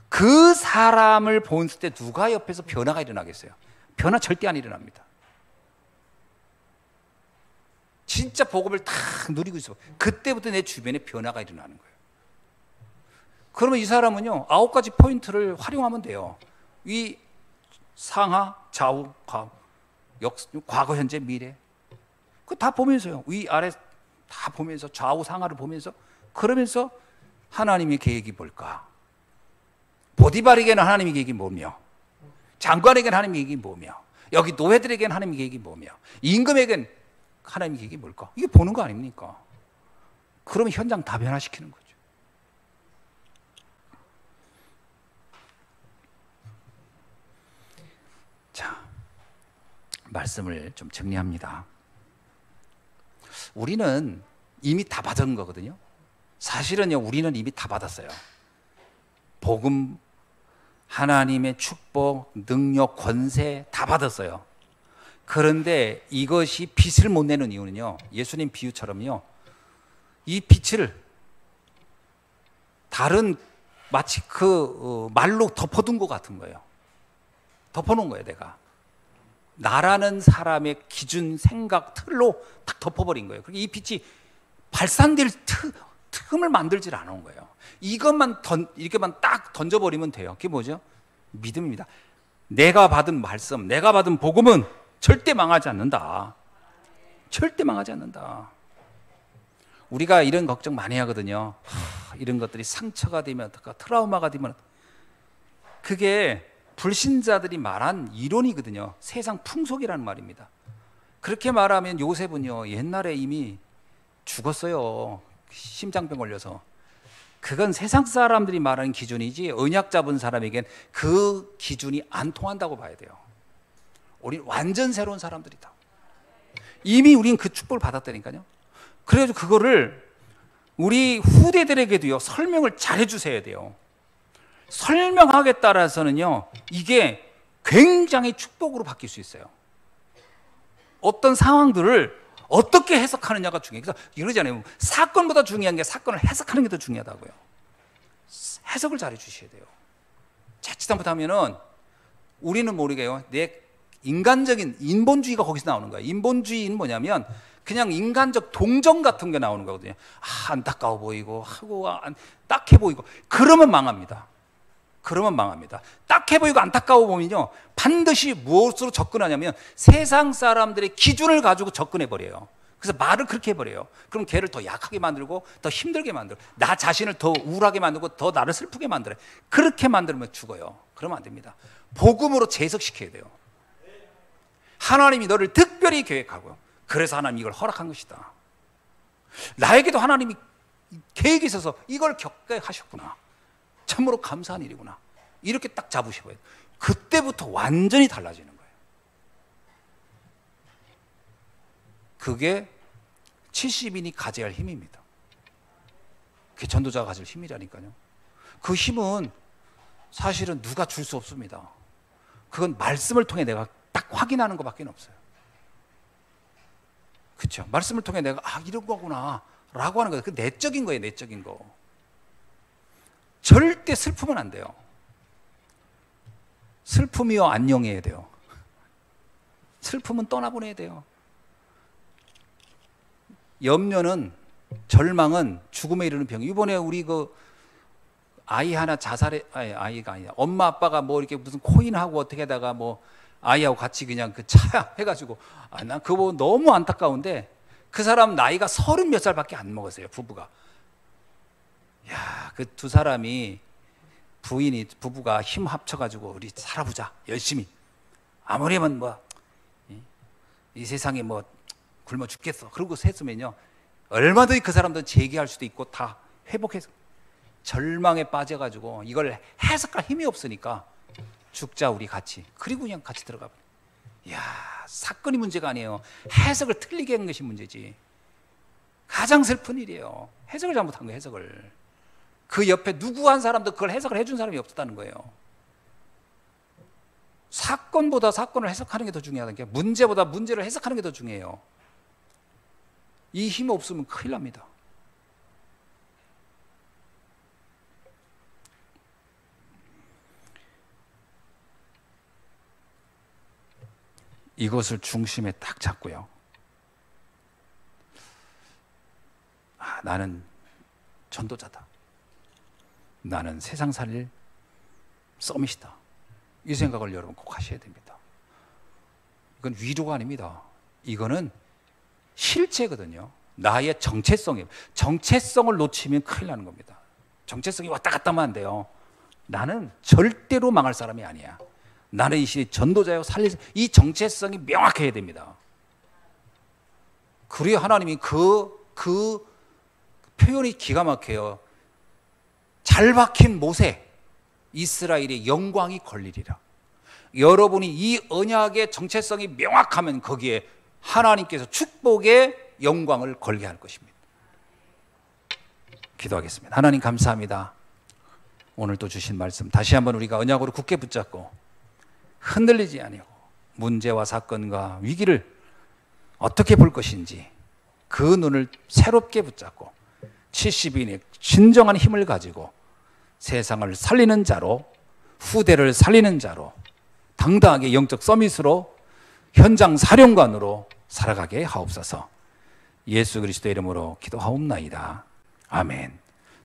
그 사람을 보았을 때 누가 옆에서 변화가 일어나겠어요? 변화 절대 안 일어납니다. 진짜 복음을 다 누리고 있어. 그때부터 내 주변에 변화가 일어나는 거예요. 그러면 이 사람은요, 9가지 포인트를 활용하면 돼요. 이 상하, 좌우, 과거, 현재, 미래. 그거 다 보면서요. 위, 아래 다 보면서 좌우, 상하를 보면서 그러면서 하나님의 계획이 뭘까? 보디발에게는 하나님의 계획이 뭐며, 장관에게는 하나님의 계획이 뭐며, 여기 노예들에게는 하나님의 계획이 뭐며, 임금에게는 하나님의 계획이 뭘까? 이게 보는 거 아닙니까? 그러면 현장 다 변화시키는 거죠. 자, 말씀을 좀 정리합니다. 우리는 이미 다 받은 거거든요. 사실은요, 우리는 이미 다 받았어요. 복음, 하나님의 축복, 능력, 권세 다 받았어요. 그런데 이것이 빛을 못 내는 이유는요, 예수님 비유처럼요, 이 빛을 다른 마치 말로 덮어둔 것 같은 거예요. 덮어놓은 거예요, 내가. 나라는 사람의 기준, 생각, 틀로 딱 덮어버린 거예요. 그러니까 이 빛이 발산될 틈을 만들질 않은 거예요. 이것만 이렇게만 딱 던져버리면 돼요. 그게 뭐죠? 믿음입니다. 내가 받은 말씀, 내가 받은 복음은 절대 망하지 않는다. 절대 망하지 않는다. 우리가 이런 걱정 많이 하거든요. 이런 것들이 상처가 되면 어떨까, 트라우마가 되면, 그게 불신자들이 말한 이론이거든요. 세상 풍속이라는 말입니다. 그렇게 말하면 요셉은요, 옛날에 이미 죽었어요. 심장병 걸려서. 그건 세상 사람들이 말하는 기준이지 언약 잡은 사람에겐 그 기준이 안 통한다고 봐야 돼요. 우리는 완전 새로운 사람들이다. 이미 우리는 그 축복을 받았다니까요. 그래서 그거를 우리 후대들에게도요, 설명을 잘 해주셔야 돼요. 설명하기에 따라서는요, 이게 굉장히 축복으로 바뀔 수 있어요. 어떤 상황들을 어떻게 해석하느냐가 중요해요. 그래서 이러잖아요. 사건보다 중요한 게 사건을 해석하는 게 더 중요하다고요. 해석을 잘 해주셔야 돼요. 자칫 잘못하면은 우리는 모르게요, 내 인간적인 인본주의가 거기서 나오는 거예요. 인본주의는 뭐냐면 그냥 인간적 동정 같은 게 나오는 거거든요. 안타까워 보이고 하고 딱해 보이고, 그러면 망합니다. 그러면 망합니다. 딱해 보이고 안타까워 보면요, 반드시 무엇으로 접근하냐면 세상 사람들의 기준을 가지고 접근해 버려요. 그래서 말을 그렇게 해버려요. 그럼 걔를 더 약하게 만들고 더 힘들게 만들고 나 자신을 더 우울하게 만들고 더 나를 슬프게 만들어요. 그렇게 만들면 죽어요. 그러면 안 됩니다. 복음으로 재해석시켜야 돼요. 하나님이 너를 특별히 계획하고요, 그래서 하나님이 이걸 허락한 것이다. 나에게도 하나님이 계획이 있어서 이걸 겪게 하셨구나. 참으로 감사한 일이구나. 이렇게 딱 잡으셔야 돼요. 그때부터 완전히 달라지는 거예요. 그게 70인이 가져야 할 힘입니다. 그게 전도자가 가질 힘이라니까요. 그 힘은 사실은 누가 줄 수 없습니다. 그건 말씀을 통해 내가 딱 확인하는 것밖에 없어요. 그렇죠? 말씀을 통해 내가 이런 거구나 라고 하는 거예요. 그 내적인 거예요. 내적인 거. 절대 슬프면 안 돼요. 슬픔이요, 안녕해야 돼요. 슬픔은 떠나보내야 돼요. 염려는, 절망은 죽음에 이르는 병. 이번에 우리 그 아이 하나 아이가 아니야. 엄마 아빠가 뭐 이렇게 무슨 코인하고 어떻게 하다가 뭐 아이하고 같이 그냥 그 차 해가지고, 난 그거 너무 안타까운데, 그 사람 나이가 30 몇 살밖에 안 먹었어요, 부부가. 야, 그 두 사람이 부부가 힘 합쳐가지고 우리 살아보자, 열심히. 아무리면 뭐 이 세상에 뭐 굶어 죽겠어. 그러고 했으면요, 얼마든지 그 사람들은 재기할 수도 있고 다 회복해서, 절망에 빠져가지고 이걸 해석할 힘이 없으니까 죽자 우리 같이. 그리고 그냥 같이 들어가 버려. 이야, 사건이 문제가 아니에요. 해석을 틀리게 한 것이 문제지. 가장 슬픈 일이에요. 해석을 잘못한 거예요. 해석을. 그 옆에 누구 한 사람도 그걸 해석을 해준 사람이 없었다는 거예요. 사건보다 사건을 해석하는 게 더 중요하다는 게, 문제보다 문제를 해석하는 게 더 중요해요. 이 힘 없으면 큰일 납니다. 이것을 중심에 딱 잡고요. 나는 전도자다. 나는 세상 살릴 서밋이다. 이 생각을 여러분 꼭 하셔야 됩니다. 이건 위로가 아닙니다. 이거는 실체거든요. 나의 정체성이에요. 정체성을 놓치면 큰일 나는 겁니다. 정체성이 왔다 갔다 하면 안 돼요. 나는 절대로 망할 사람이 아니야. 나는 이 시대 전도자요, 이 정체성이 명확해야 됩니다. 그래야 하나님이 그 표현이 기가 막혀요. 잘 박힌 못에 이스라엘의 영광이 걸리리라. 여러분이 이 언약의 정체성이 명확하면 거기에 하나님께서 축복의 영광을 걸게 할 것입니다. 기도하겠습니다. 하나님 감사합니다. 오늘 또 주신 말씀 다시 한번 우리가 언약으로 굳게 붙잡고 흔들리지 아니하고 문제와 사건과 위기를 어떻게 볼 것인지 그 눈을 새롭게 붙잡고 70인의 진정한 힘을 가지고 세상을 살리는 자로, 후대를 살리는 자로, 당당하게 영적 서밋으로, 현장 사령관으로 살아가게 하옵소서. 예수 그리스도의 이름으로 기도하옵나이다. 아멘.